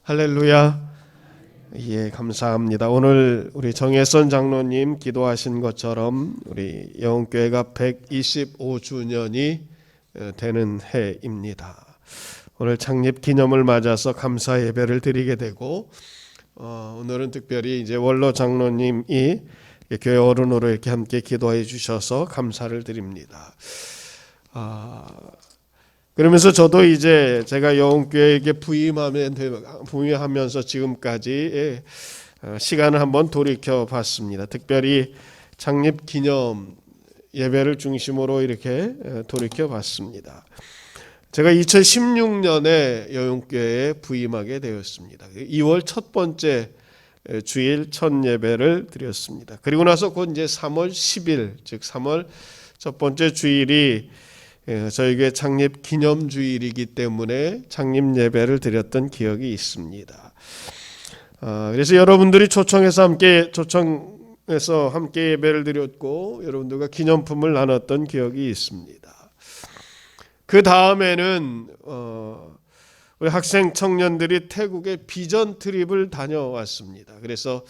할렐루야. 예, 감사합니다. 오늘 우리 정혜선 장로님 기도하신 것처럼 우리 영흥교회가 125주년이 되는 해입니다. 오늘 창립 기념을 맞아서 감사 예배를 드리게 되고 오늘은 특별히 이제 원로 장로님이 교회 어른으로 이렇게 함께 기도해 주셔서 감사를 드립니다. 그러면서 저도 이제 제가 영흥교회에게 부임하면서 지금까지 시간을 한번 돌이켜 봤습니다. 특별히 창립 기념 예배를 중심으로 이렇게 돌이켜 봤습니다. 제가 2016년에 영흥교회에 부임하게 되었습니다. 2월 첫 번째 주일 첫 예배를 드렸습니다. 그리고 나서 곧 이제 3월 10일, 즉 3월 첫 번째 주일이 저에게 창립 기념 주일이기 때문에 창립 예배를 드렸던 기억이 있습니다. 그래서 여러분들이 초청해서 함께 예배를 드렸고 여러분들과 기념품을 나눴던 기억이 있습니다. 그 다음에는 우리 학생 청년들이 태국의 비전 트립을 다녀왔습니다. 그래서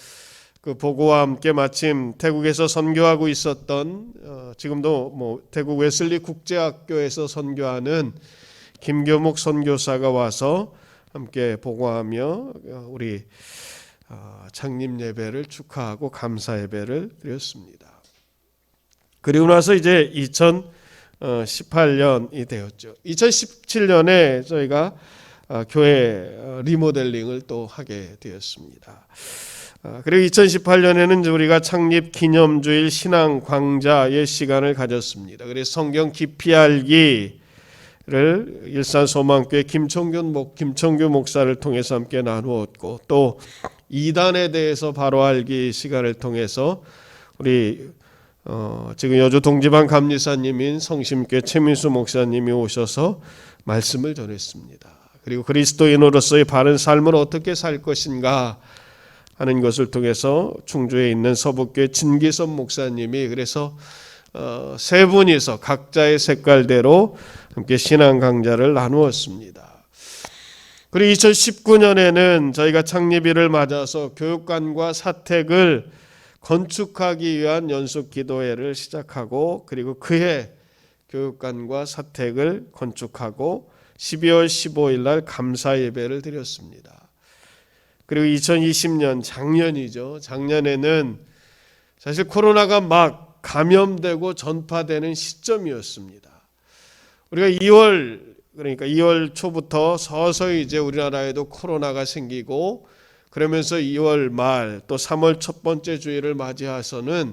그 보고와 함께 마침 태국에서 선교하고 있었던 지금도 태국 웨슬리 국제학교에서 선교하는 김교목 선교사가 와서 함께 보고하며 우리 창립 예배를 축하하고 감사 예배를 드렸습니다. 그리고 나서 이제 2018년이 되었죠. 2017년에 저희가 교회 리모델링을 또 하게 되었습니다. 그리고 2018년에는 우리가 창립 기념주일 신앙 광자의 시간을 가졌습니다. 그래서 성경 깊이 알기를 일산 소망교회 김청규 목사를 통해서 함께 나누었고 또 이단에 대해서 바로 알기 시간을 통해서 우리 지금 여주 동지방 감리사님인 성심교회 최민수 목사님이 오셔서 말씀을 전했습니다. 그리고 그리스도인으로서의 바른 삶을 어떻게 살 것인가 하는 것을 통해서 충주에 있는 서북교회 진기선 목사님이 그래서 세 분이서 각자의 색깔대로 함께 신앙 강좌를 나누었습니다. 그리고 2019년에는 저희가 창립일을 맞아서 교육관과 사택을 건축하기 위한 연속 기도회를 시작하고 그리고 그해 교육관과 사택을 건축하고 12월 15일 날 감사 예배를 드렸습니다. 그리고 2020년 작년이죠. 작년에는 사실 코로나가 막 감염되고 전파되는 시점이었습니다. 우리가 2월 초부터 서서히 이제 우리나라에도 코로나가 생기고 그러면서 2월 말 또 3월 첫 번째 주일을 맞이해서는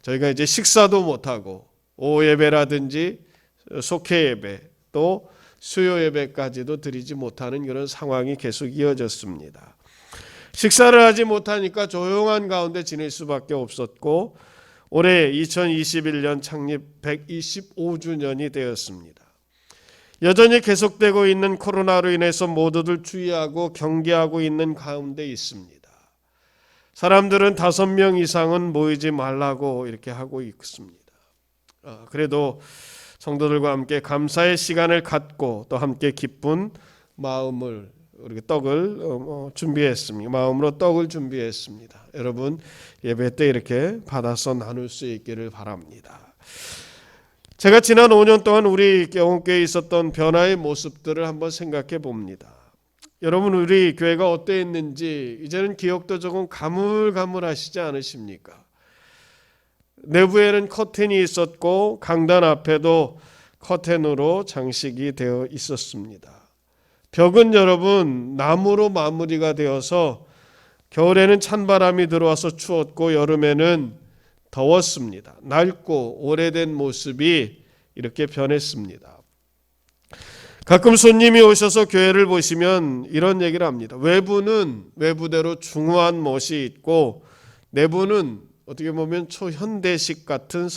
저희가 이제 식사도 못하고 오후 예배라든지 속회 예배 또 수요 예배까지도 드리지 못하는 그런 상황이 계속 이어졌습니다. 식사를 하지 못하니까 조용한 가운데 지낼 수밖에 없었고 올해 2021년 창립 125주년이 되었습니다. 여전히 계속되고 있는 코로나로 인해서 모두들 주의하고 경계하고 있는 가운데 있습니다. 사람들은 5명 이상은 모이지 말라고 이렇게 하고 있습니다. 그래도 성도들과 함께 감사의 시간을 갖고 또 함께 기쁜 마음을 우리가 떡을 준비했습니다. 마음으로 떡을 준비했습니다. 여러분 예배 때 이렇게 받아서 나눌 수 있기를 바랍니다. 제가 지난 5년 동안 우리 영흥교회에 있었던 변화의 모습들을 한번 생각해 봅니다. 여러분 우리 교회가 어떠했는지 이제는 기억도 조금 가물가물하시지 않으십니까? 내부에는 커튼이 있었고 강단 앞에도 커튼으로 장식이 되어 있었습니다. 벽은 여러분 나무로 마무리가 되어서 겨울에는 찬바람이 들어와서 추웠고 여름에는 더웠습니다. 낡고 오래된 모습이 이렇게 변했습니다. 가끔 손님이 오셔서 교회를 보시면 이런 얘기를 합니다. 외부는 외부대로 중후한 멋이 있고 내부는 어떻게 보면 초현대식 같은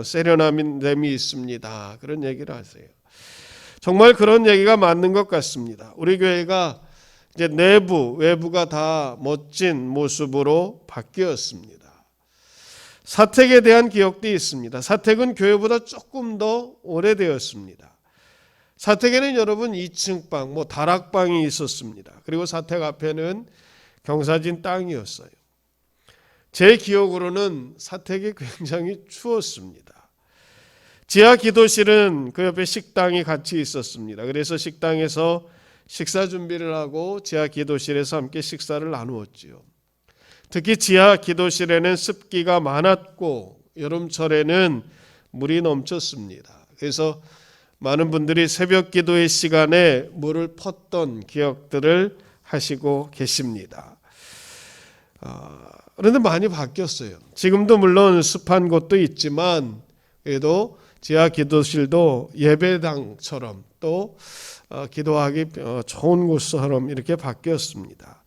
세련함이 있습니다. 그런 얘기를 하세요. 정말 그런 얘기가 맞는 것 같습니다. 우리 교회가 이제 외부가 다 멋진 모습으로 바뀌었습니다. 사택에 대한 기억도 있습니다. 사택은 교회보다 조금 더 오래되었습니다. 사택에는 여러분 2층 방, 다락방이 있었습니다. 그리고 사택 앞에는 경사진 땅이었어요. 제 기억으로는 사택이 굉장히 추웠습니다. 지하 기도실은 그 옆에 식당이 같이 있었습니다. 그래서 식당에서 식사 준비를 하고 지하 기도실에서 함께 식사를 나누었지요. 특히 지하 기도실에는 습기가 많았고 여름철에는 물이 넘쳤습니다. 그래서 많은 분들이 새벽 기도의 시간에 물을 펐던 기억들을 하시고 계십니다. 그런데 많이 바뀌었어요. 지금도 물론 습한 곳도 있지만 그래도 지하 기도실도 예배당처럼 또 기도하기 좋은 곳처럼 이렇게 바뀌었습니다.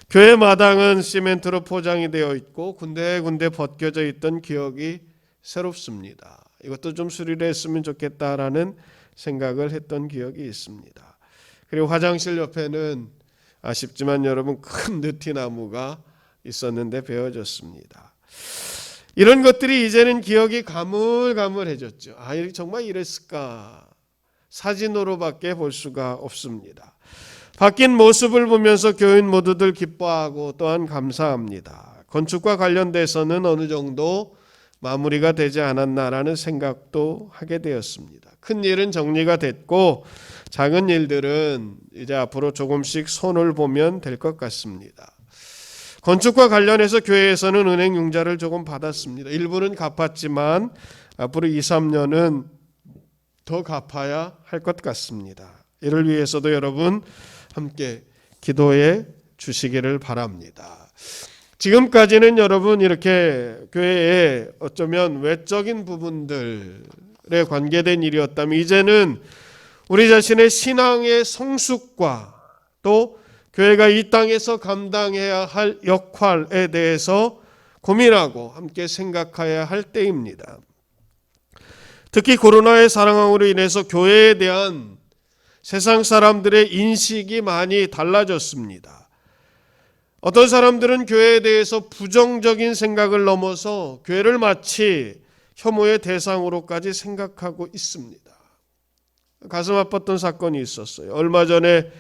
교회 마당은 시멘트로 포장이 되어 있고 군데군데 벗겨져 있던 기억이 새롭습니다. 이것도 좀 수리를 했으면 좋겠다라는 생각을 했던 기억이 있습니다. 그리고 화장실 옆에는 아쉽지만 여러분 큰 느티나무가 있었는데 베어졌습니다. 이런 것들이 이제는 기억이 가물가물해졌죠. 정말 이랬을까? 사진으로밖에 볼 수가 없습니다. 바뀐 모습을 보면서 교인 모두들 기뻐하고 또한 감사합니다. 건축과 관련돼서는 어느 정도 마무리가 되지 않았나라는 생각도 하게 되었습니다. 큰 일은 정리가 됐고 작은 일들은 이제 앞으로 조금씩 손을 보면 될 것 같습니다. 건축과 관련해서 교회에서는 은행 융자를 조금 받았습니다. 일부는 갚았지만 앞으로 2, 3년은 더 갚아야 할 것 같습니다. 이를 위해서도 여러분 함께 기도해 주시기를 바랍니다. 지금까지는 여러분 이렇게 교회에 어쩌면 외적인 부분들에 관계된 일이었다면 이제는 우리 자신의 신앙의 성숙과 또 교회가 이 땅에서 감당해야 할 역할에 대해서 고민하고 함께 생각해야 할 때입니다. 특히 코로나의 상황으로 인해서 교회에 대한 세상 사람들의 인식이 많이 달라졌습니다. 어떤 사람들은 교회에 대해서 부정적인 생각을 넘어서 교회를 마치 혐오의 대상으로까지 생각하고 있습니다. 가슴 아팠던 사건이 있었어요. 얼마 전에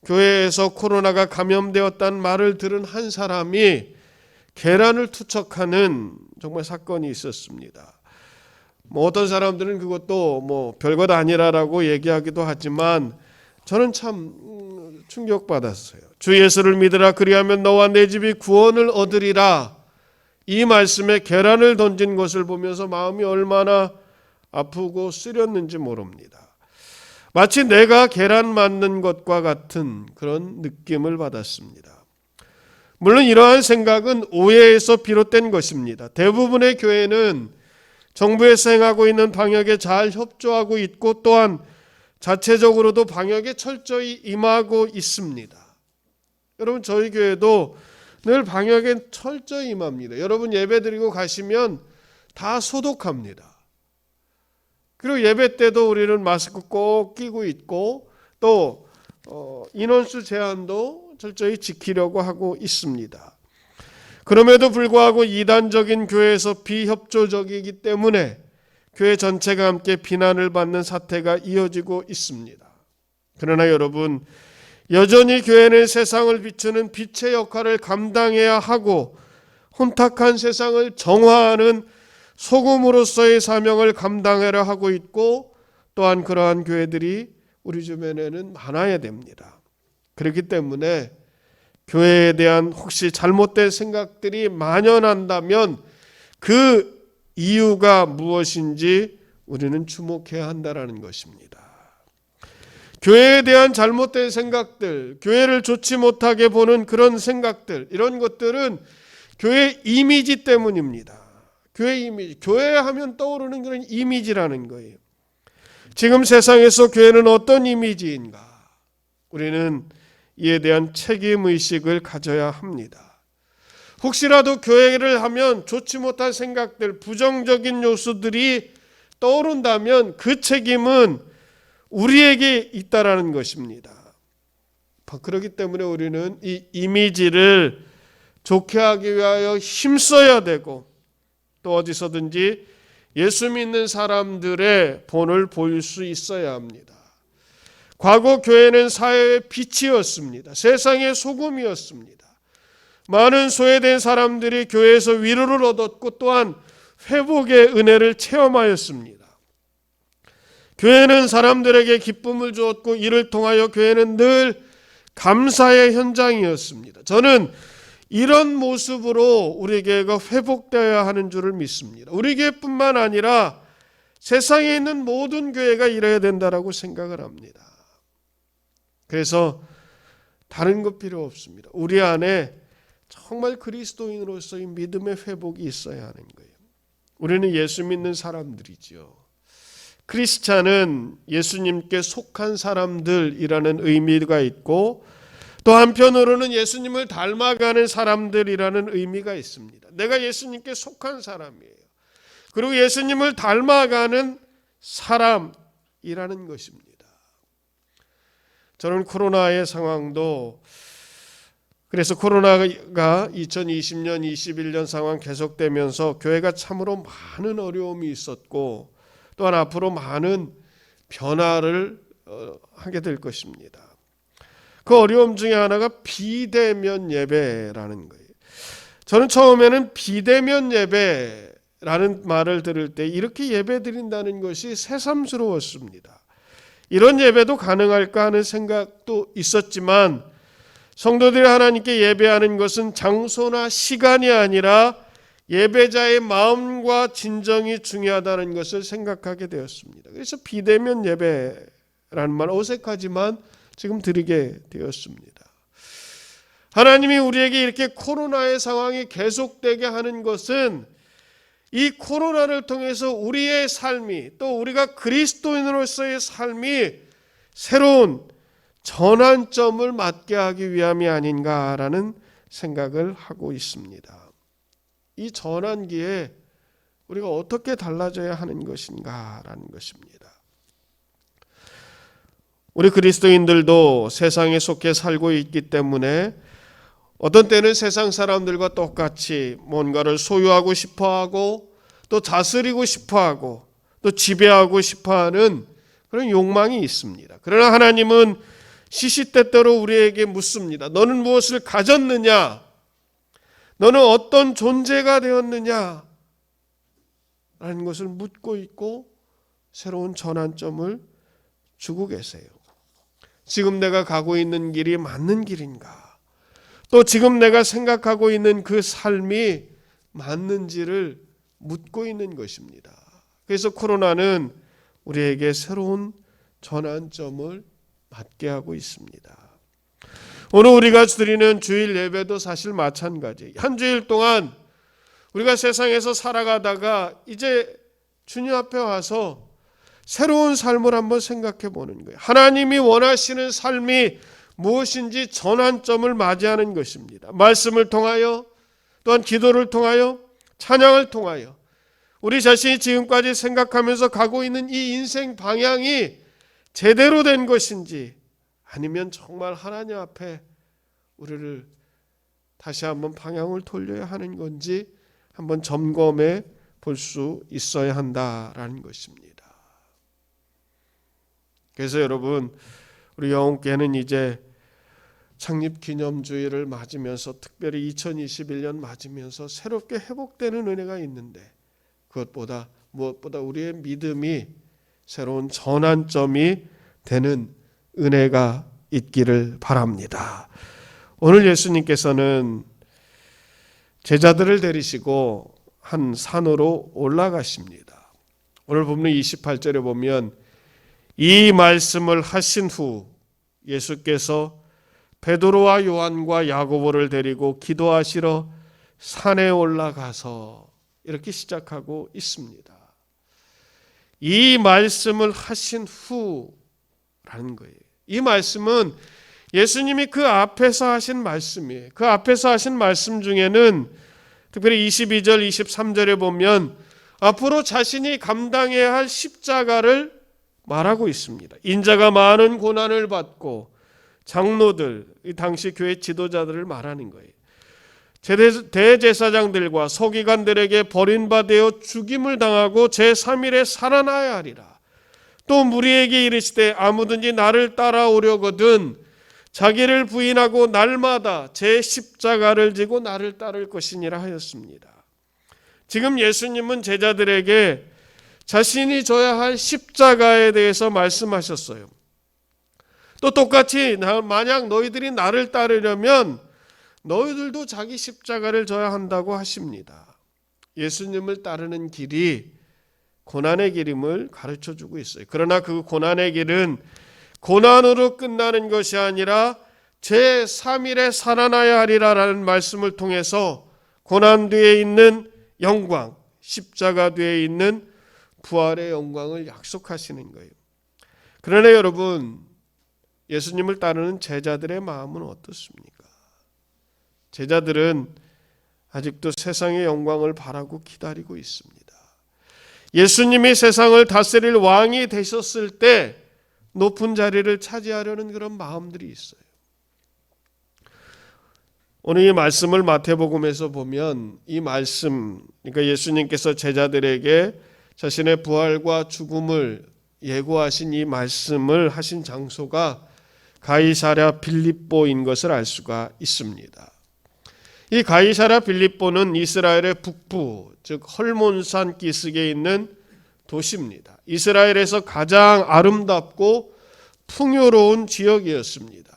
교회에서 코로나가 감염되었다는 말을 들은 한 사람이 계란을 투척하는 정말 사건이 있었습니다. 어떤 사람들은 그것도 별것 아니라라고 얘기하기도 하지만 저는 참 충격받았어요. 주 예수를 믿으라 그리하면 너와 내 집이 구원을 얻으리라. 이 말씀에 계란을 던진 것을 보면서 마음이 얼마나 아프고 쓰렸는지 모릅니다. 마치 내가 계란 맞는 것과 같은 그런 느낌을 받았습니다. 물론 이러한 생각은 오해에서 비롯된 것입니다. 대부분의 교회는 정부에서 행하고 있는 방역에 잘 협조하고 있고 또한 자체적으로도 방역에 철저히 임하고 있습니다. 여러분 저희 교회도 늘 방역에 철저히 임합니다. 여러분 예배드리고 가시면 다 소독합니다. 그리고 예배 때도 우리는 마스크 꼭 끼고 있고 또 인원수 제한도 철저히 지키려고 하고 있습니다. 그럼에도 불구하고 이단적인 교회에서 비협조적이기 때문에 교회 전체가 함께 비난을 받는 사태가 이어지고 있습니다. 그러나 여러분 여전히 교회는 세상을 비추는 빛의 역할을 감당해야 하고 혼탁한 세상을 정화하는 소금으로서의 사명을 감당하려 하고 있고 또한 그러한 교회들이 우리 주변에는 많아야 됩니다. 그렇기 때문에 교회에 대한 혹시 잘못된 생각들이 만연한다면 그 이유가 무엇인지 우리는 주목해야 한다는 것입니다. 교회에 대한 잘못된 생각들, 교회를 좋지 못하게 보는 그런 생각들, 이런 것들은 교회 이미지 때문입니다. 교회 이미지, 교회 하면 떠오르는 그런 이미지라는 거예요. 지금 세상에서 교회는 어떤 이미지인가? 우리는 이에 대한 책임의식을 가져야 합니다. 혹시라도 교회를 하면 좋지 못한 생각들, 부정적인 요소들이 떠오른다면 그 책임은 우리에게 있다라는 것입니다. 그렇기 때문에 우리는 이 이미지를 좋게 하기 위하여 힘써야 되고 또 어디서든지 예수 믿는 사람들의 본을 보일 수 있어야 합니다. 과거 교회는 사회의 빛이었습니다. 세상의 소금이었습니다. 많은 소외된 사람들이 교회에서 위로를 얻었고 또한 회복의 은혜를 체험하였습니다. 교회는 사람들에게 기쁨을 주었고 이를 통하여 교회는 늘 감사의 현장이었습니다. 저는 이런 모습으로 우리 교회가 회복되어야 하는 줄을 믿습니다. 우리 교회뿐만 아니라 세상에 있는 모든 교회가 이래야 된다라고 생각을 합니다. 그래서 다른 것 필요 없습니다. 우리 안에 정말 그리스도인으로서의 믿음의 회복이 있어야 하는 거예요. 우리는 예수 믿는 사람들이지요. 크리스찬은 예수님께 속한 사람들이라는 의미가 있고 또 한편으로는 예수님을 닮아가는 사람들이라는 의미가 있습니다. 내가 예수님께 속한 사람이에요. 그리고 예수님을 닮아가는 사람이라는 것입니다. 저는 코로나의 상황도 그래서 코로나가 2020년, 21년 상황 계속되면서 교회가 참으로 많은 어려움이 있었고 또한 앞으로 많은 변화를 하게 될 것입니다. 그 어려움 중에 하나가 비대면 예배라는 거예요. 저는 처음에는 비대면 예배라는 말을 들을 때 이렇게 예배 드린다는 것이 새삼스러웠습니다. 이런 예배도 가능할까 하는 생각도 있었지만 성도들이 하나님께 예배하는 것은 장소나 시간이 아니라 예배자의 마음과 진정이 중요하다는 것을 생각하게 되었습니다. 그래서 비대면 예배라는 말 어색하지만 지금 드리게 되었습니다. 하나님이 우리에게 이렇게 코로나의 상황이 계속되게 하는 것은 이 코로나를 통해서 우리의 삶이 또 우리가 그리스도인으로서의 삶이 새로운 전환점을 맞게 하기 위함이 아닌가라는 생각을 하고 있습니다. 이 전환기에 우리가 어떻게 달라져야 하는 것인가라는 것입니다. 우리 그리스도인들도 세상에 속해 살고 있기 때문에 어떤 때는 세상 사람들과 똑같이 뭔가를 소유하고 싶어하고 또 다스리고 싶어하고 또 지배하고 싶어하는 그런 욕망이 있습니다. 그러나 하나님은 시시때때로 우리에게 묻습니다. 너는 무엇을 가졌느냐? 너는 어떤 존재가 되었느냐? 라는 것을 묻고 있고 새로운 전환점을 주고 계세요. 지금 내가 가고 있는 길이 맞는 길인가? 또 지금 내가 생각하고 있는 그 삶이 맞는지를 묻고 있는 것입니다. 그래서 코로나는 우리에게 새로운 전환점을 맞게 하고 있습니다. 오늘 우리가 드리는 주일 예배도 사실 마찬가지예요. 한 주일 동안 우리가 세상에서 살아가다가 이제 주님 앞에 와서 새로운 삶을 한번 생각해 보는 거예요. 하나님이 원하시는 삶이 무엇인지 전환점을 맞이하는 것입니다. 말씀을 통하여 또한 기도를 통하여 찬양을 통하여 우리 자신이 지금까지 생각하면서 가고 있는 이 인생 방향이 제대로 된 것인지 아니면 정말 하나님 앞에 우리를 다시 한번 방향을 돌려야 하는 건지 한번 점검해 볼 수 있어야 한다라는 것입니다. 그래서 여러분 우리 영혼교회는 이제 창립기념주일을 맞으면서 특별히 2021년 맞으면서 새롭게 회복되는 은혜가 있는데 무엇보다 우리의 믿음이 새로운 전환점이 되는 은혜가 있기를 바랍니다. 오늘 예수님께서는 제자들을 데리시고 한 산으로 올라가십니다. 오늘 본문 28절에 보면 이 말씀을 하신 후 예수께서 베드로와 요한과 야고보를 데리고 기도하시러 산에 올라가서 이렇게 시작하고 있습니다. 이 말씀을 하신 후라는 거예요. 이 말씀은 예수님이 그 앞에서 하신 말씀이에요. 그 앞에서 하신 말씀 중에는 특별히 22절, 23절에 보면 앞으로 자신이 감당해야 할 십자가를 말하고 있습니다. 인자가 많은 고난을 받고 장로들, 이 당시 교회 지도자들을 말하는 거예요. 대제사장들과 서기관들에게 버림받아 죽임을 당하고 제3일에 살아나야 하리라. 또 무리에게 이르시되 아무든지 나를 따라오려거든 자기를 부인하고 날마다 제 십자가를 지고 나를 따를 것이니라 하였습니다. 지금 예수님은 제자들에게 자신이 져야 할 십자가에 대해서 말씀하셨어요. 또 똑같이 만약 너희들이 나를 따르려면 너희들도 자기 십자가를 져야 한다고 하십니다. 예수님을 따르는 길이 고난의 길임을 가르쳐주고 있어요. 그러나 그 고난의 길은 고난으로 끝나는 것이 아니라 제3일에 살아나야 하리라라는 말씀을 통해서 고난 뒤에 있는 영광, 십자가 뒤에 있는 부활의 영광을 약속하시는 거예요. 그러나 여러분, 예수님을 따르는 제자들의 마음은 어떻습니까? 제자들은 아직도 세상의 영광을 바라고 기다리고 있습니다. 예수님이 세상을 다스릴 왕이 되셨을 때 높은 자리를 차지하려는 그런 마음들이 있어요. 오늘 이 말씀을 마태복음에서 보면 이 말씀, 그러니까 예수님께서 제자들에게 자신의 부활과 죽음을 예고하신 이 말씀을 하신 장소가 가이사랴 빌립보인 것을 알 수가 있습니다. 이 가이사랴 빌립보는 이스라엘의 북부, 즉 헐몬산 기슭에 있는 도시입니다. 이스라엘에서 가장 아름답고 풍요로운 지역이었습니다.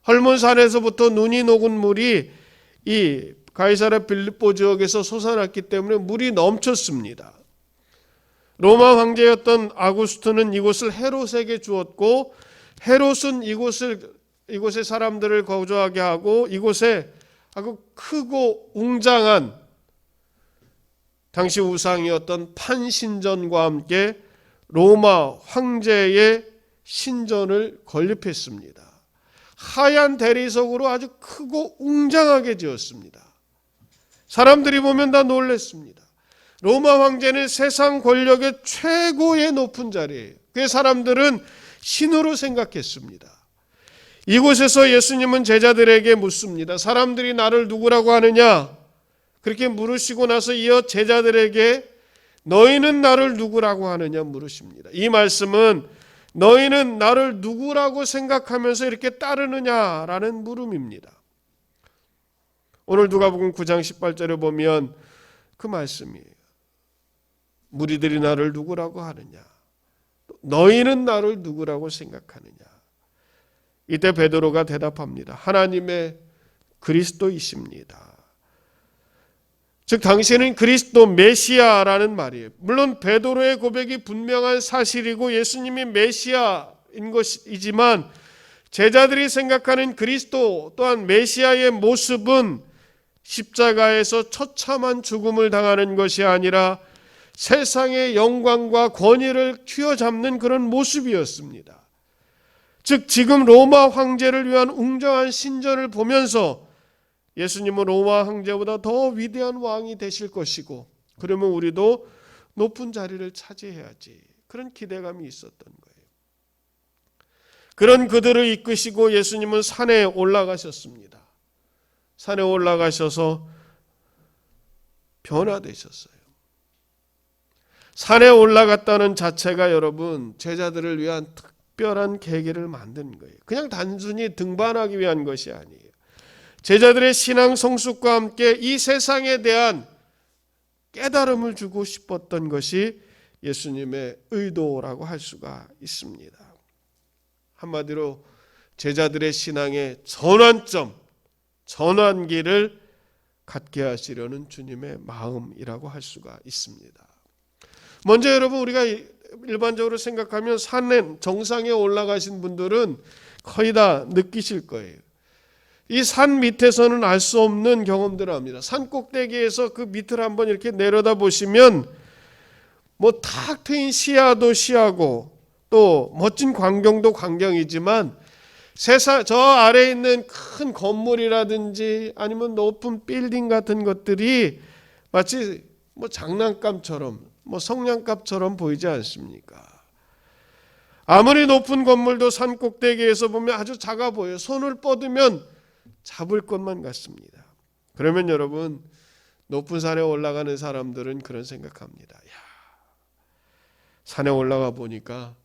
헐몬산에서부터 눈이 녹은 물이 이 가이사랴 빌립보 지역에서 솟아났기 때문에 물이 넘쳤습니다. 로마 황제였던 아구스토는 이곳을 헤롯에게 주었고 헤롯은 이곳의 사람들을 거주하게 하고 이곳에 아주 크고 웅장한 당시 우상이었던 판신전과 함께 로마 황제의 신전을 건립했습니다. 하얀 대리석으로 아주 크고 웅장하게 지었습니다. 사람들이 보면 다 놀랐습니다. 로마 황제는 세상 권력의 최고의 높은 자리예요. 그 사람들은 신으로 생각했습니다. 이곳에서 예수님은 제자들에게 묻습니다. 사람들이 나를 누구라고 하느냐? 그렇게 물으시고 나서 이어 제자들에게 너희는 나를 누구라고 하느냐 물으십니다. 이 말씀은 너희는 나를 누구라고 생각하면서 이렇게 따르느냐라는 물음입니다. 오늘 누가복음 9장 18절에 보면 그 말씀이에요. 무리들이 나를 누구라고 하느냐? 너희는 나를 누구라고 생각하느냐? 이때 베드로가 대답합니다. 하나님의 그리스도이십니다. 즉 당신은 그리스도 메시아라는 말이에요. 물론 베드로의 고백이 분명한 사실이고 예수님이 메시아인 것이지만 제자들이 생각하는 그리스도 또한 메시아의 모습은 십자가에서 처참한 죽음을 당하는 것이 아니라 세상의 영광과 권위를 쥐어잡는 그런 모습이었습니다. 즉 지금 로마 황제를 위한 웅장한 신전을 보면서 예수님은 로마 황제보다 더 위대한 왕이 되실 것이고 그러면 우리도 높은 자리를 차지해야지, 그런 기대감이 있었던 거예요. 그런 그들을 이끄시고 예수님은 산에 올라가셨습니다. 산에 올라가셔서 변화되셨어요. 산에 올라갔다는 자체가 여러분 제자들을 위한 특별한 계기를 만든 거예요. 그냥 단순히 등반하기 위한 것이 아니에요. 제자들의 신앙 성숙과 함께 이 세상에 대한 깨달음을 주고 싶었던 것이 예수님의 의도라고 할 수가 있습니다. 한마디로 제자들의 신앙의 전환점, 전환기를 갖게 하시려는 주님의 마음이라고 할 수가 있습니다. 먼저 여러분 우리가 일반적으로 생각하면 산 정상에 올라가신 분들은 거의 다 느끼실 거예요. 이 산 밑에서는 알 수 없는 경험들을 합니다. 산 꼭대기에서 그 밑을 한번 이렇게 내려다 보시면 뭐 탁 트인 시야도 시야고 또 멋진 광경도 광경이지만 저 아래에 있는 큰 건물이라든지 아니면 높은 빌딩 같은 것들이 마치 뭐 장난감처럼 뭐 성냥갑처럼 보이지 않습니까? 아무리 높은 건물도 산 꼭대기에서 보면 아주 작아 보여요. 손을 뻗으면 잡을 것만 같습니다. 그러면 여러분 높은 산에 올라가는 사람들은 그런 생각합니다. 야, 산에 올라가 보니까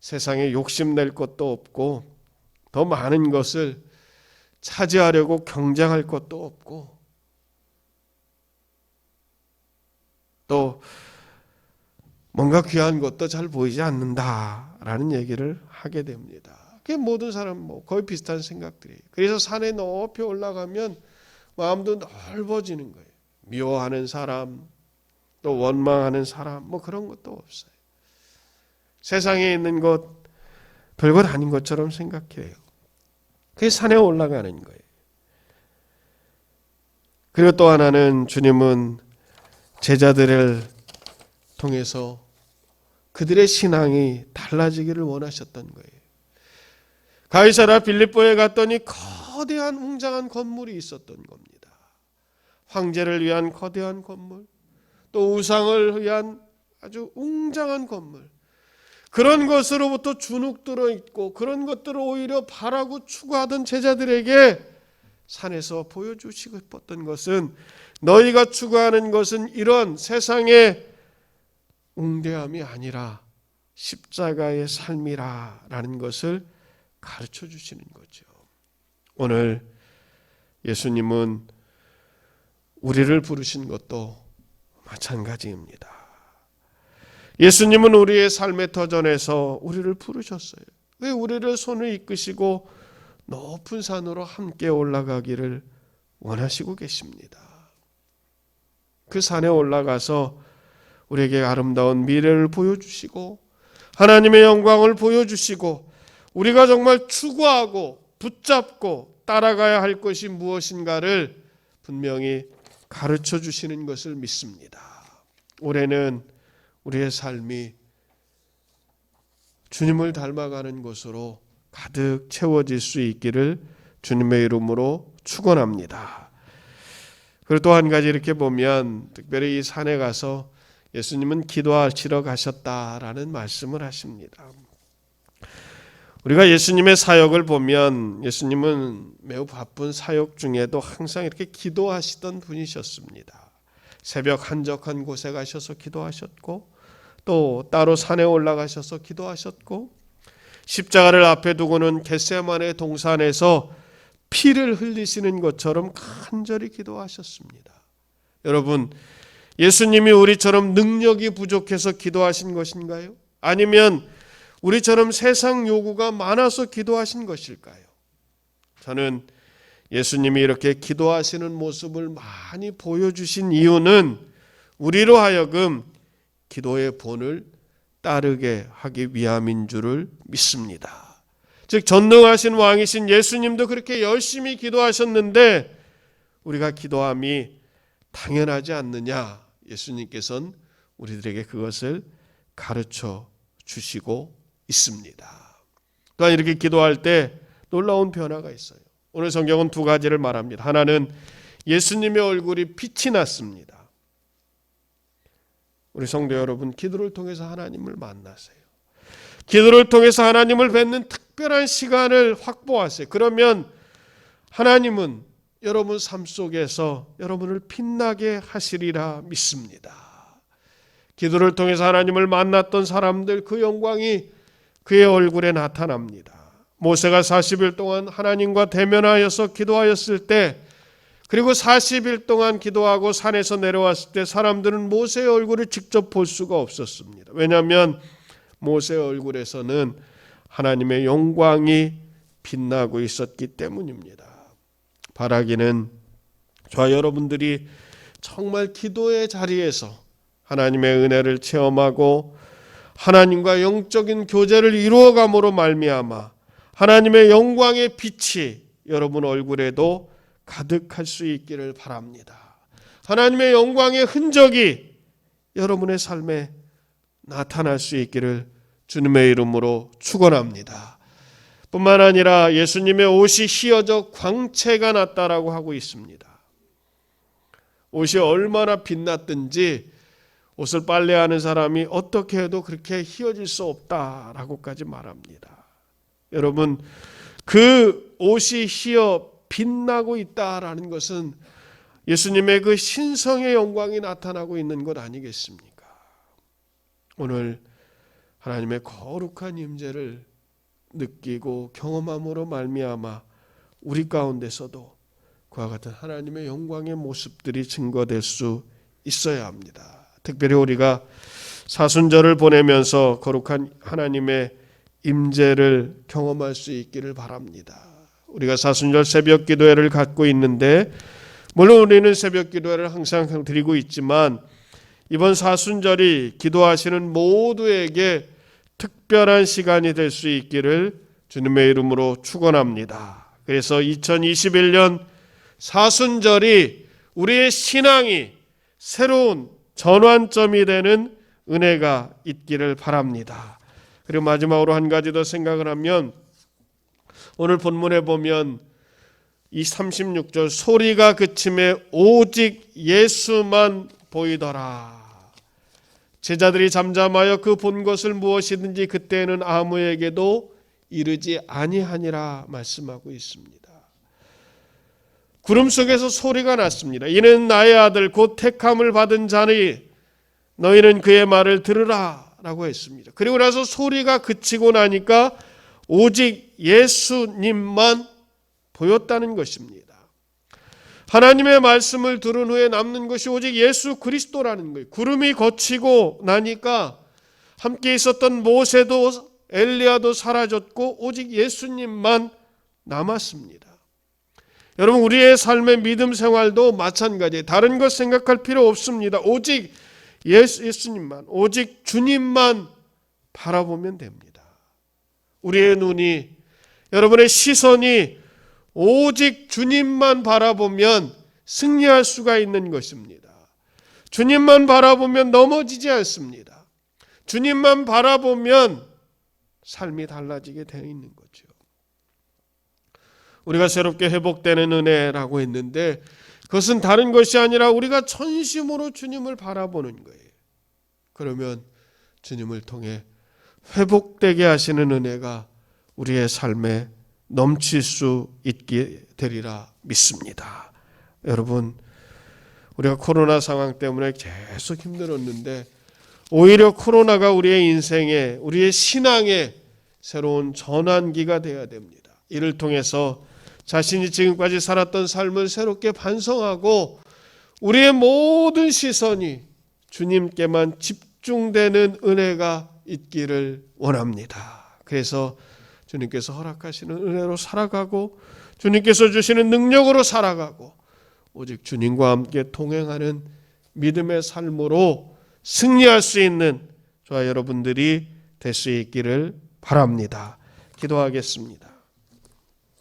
세상에 욕심낼 것도 없고 더 많은 것을 차지하려고 경쟁할 것도 없고 또 뭔가 귀한 것도 잘 보이지 않는다라는 얘기를 하게 됩니다. 그게 모든 사람 거의 비슷한 생각들이에요. 그래서 산에 높이 올라가면 마음도 넓어지는 거예요. 미워하는 사람, 또 원망하는 사람, 그런 것도 없어요. 세상에 있는 것 별것 아닌 것처럼 생각해요. 그게 산에 올라가는 거예요. 그리고 또 하나는 주님은 제자들을 통해서 그들의 신앙이 달라지기를 원하셨던 거예요. 가이사랴 빌립보에 갔더니 거대한 웅장한 건물이 있었던 겁니다. 황제를 위한 거대한 건물, 또 우상을 위한 아주 웅장한 건물, 그런 것으로부터 주눅 들어 있고 그런 것들을 오히려 바라고 추구하던 제자들에게 산에서 보여주시고 싶었던 것은, 너희가 추구하는 것은 이런 세상의 웅대함이 아니라 십자가의 삶이라는 것을 가르쳐 주시는 거죠. 오늘 예수님은 우리를 부르신 것도 마찬가지입니다. 예수님은 우리의 삶의 터전에서 우리를 부르셨어요. 왜 우리를 손을 이끄시고 높은 산으로 함께 올라가기를 원하시고 계십니다. 그 산에 올라가서 우리에게 아름다운 미래를 보여주시고 하나님의 영광을 보여주시고 우리가 정말 추구하고 붙잡고 따라가야 할 것이 무엇인가를 분명히 가르쳐 주시는 것을 믿습니다. 올해는 우리의 삶이 주님을 닮아가는 것으로 가득 채워질 수 있기를 주님의 이름으로 축원합니다. 그리고 또 한 가지 이렇게 보면, 특별히 이 산에 가서 예수님은 기도하시러 가셨다라는 말씀을 하십니다. 우리가 예수님의 사역을 보면 예수님은 매우 바쁜 사역 중에도 항상 이렇게 기도하시던 분이셨습니다. 새벽 한적한 곳에 가셔서 기도하셨고, 또 따로 산에 올라가셔서 기도하셨고, 십자가를 앞에 두고는 겟세마네 동산에서 피를 흘리시는 것처럼 간절히 기도하셨습니다. 여러분, 예수님이 우리처럼 능력이 부족해서 기도하신 것인가요? 아니면 우리처럼 세상 요구가 많아서 기도하신 것일까요? 저는 예수님이 이렇게 기도하시는 모습을 많이 보여주신 이유는 우리로 하여금 기도의 본을 따르게 하기 위함인 줄을 믿습니다. 즉 전능하신 왕이신 예수님도 그렇게 열심히 기도하셨는데 우리가 기도함이 당연하지 않느냐? 예수님께서는 우리들에게 그것을 가르쳐 주시고 있습니다. 또한 이렇게 기도할 때 놀라운 변화가 있어요. 오늘 성경은 두 가지를 말합니다. 하나는 예수님의 얼굴이 빛이 났습니다. 우리 성도 여러분, 기도를 통해서 하나님을 만나세요. 기도를 통해서 하나님을 뵙는 특별한 시간을 확보하세요. 그러면 하나님은 여러분 삶 속에서 여러분을 빛나게 하시리라 믿습니다. 기도를 통해서 하나님을 만났던 사람들, 그 영광이 그의 얼굴에 나타납니다. 모세가 40일 동안 하나님과 대면하여서 기도하였을 때, 그리고 40일 동안 기도하고 산에서 내려왔을 때 사람들은 모세의 얼굴을 직접 볼 수가 없었습니다. 왜냐하면 모세의 얼굴에서는 하나님의 영광이 빛나고 있었기 때문입니다. 바라기는 저와 여러분들이 정말 기도의 자리에서 하나님의 은혜를 체험하고 하나님과 영적인 교제를 이루어감으로 말미암아 하나님의 영광의 빛이 여러분 얼굴에도 가득할 수 있기를 바랍니다. 하나님의 영광의 흔적이 여러분의 삶에 나타날 수 있기를 주님의 이름으로 축원합니다. 뿐만 아니라 예수님의 옷이 휘어져 광채가 났다라고 하고 있습니다. 옷이 얼마나 빛났든지 옷을 빨래하는 사람이 어떻게 해도 그렇게 휘어질 수 없다라고까지 말합니다. 여러분, 그 옷이 휘어 빛나고 있다라는 것은 예수님의 그 신성의 영광이 나타나고 있는 것 아니겠습니까? 오늘 하나님의 거룩한 임재를 느끼고 경험함으로 말미암아 우리 가운데서도 그와 같은 하나님의 영광의 모습들이 증거될 수 있어야 합니다. 특별히 우리가 사순절을 보내면서 거룩한 하나님의 임재를 경험할 수 있기를 바랍니다. 우리가 사순절 새벽 기도회를 갖고 있는데 물론 우리는 새벽 기도회를 항상 드리고 있지만 이번 사순절이 기도하시는 모두에게 특별한 시간이 될 수 있기를 주님의 이름으로 축원합니다. 그래서 2021년 사순절이 우리의 신앙이 새로운 전환점이 되는 은혜가 있기를 바랍니다. 그리고 마지막으로 한 가지 더 생각을 하면 오늘 본문에 보면 이 36절 소리가 그침에 오직 예수만 보이더라. 제자들이 잠잠하여 그 본 것을 무엇이든지 그때는 아무에게도 이르지 아니하니라 말씀하고 있습니다. 구름 속에서 소리가 났습니다. 이는 나의 아들 곧 택함을 받은 자니 너희는 그의 말을 들으라 라고 했습니다. 그리고 나서 소리가 그치고 나니까 오직 예수님만 보였다는 것입니다. 하나님의 말씀을 들은 후에 남는 것이 오직 예수 그리스도라는 거예요. 구름이 거치고 나니까 함께 있었던 모세도 엘리야도 사라졌고 오직 예수님만 남았습니다. 여러분 우리의 삶의 믿음 생활도 마찬가지예요. 다른 것 생각할 필요 없습니다. 오직 예수님만, 오직 주님만 바라보면 됩니다. 우리의 눈이, 여러분의 시선이 오직 주님만 바라보면 승리할 수가 있는 것입니다. 주님만 바라보면 넘어지지 않습니다. 주님만 바라보면 삶이 달라지게 되어 있는 거죠. 우리가 새롭게 회복되는 은혜라고 했는데 그것은 다른 것이 아니라 우리가 전심으로 주님을 바라보는 거예요. 그러면 주님을 통해 회복되게 하시는 은혜가 우리의 삶에 넘칠 수 있게 되리라 믿습니다. 여러분 우리가 코로나 상황 때문에 계속 힘들었는데 오히려 코로나가 우리의 인생에 우리의 신앙에 새로운 전환기가 되어야 됩니다. 이를 통해서 자신이 지금까지 살았던 삶을 새롭게 반성하고 우리의 모든 시선이 주님께만 집중되는 은혜가 있기를 원합니다. 그래서 주님께서 허락하시는 은혜로 살아가고 주님께서 주시는 능력으로 살아가고 오직 주님과 함께 동행하는 믿음의 삶으로 승리할 수 있는 저와 여러분들이 될 수 있기를 바랍니다. 기도하겠습니다.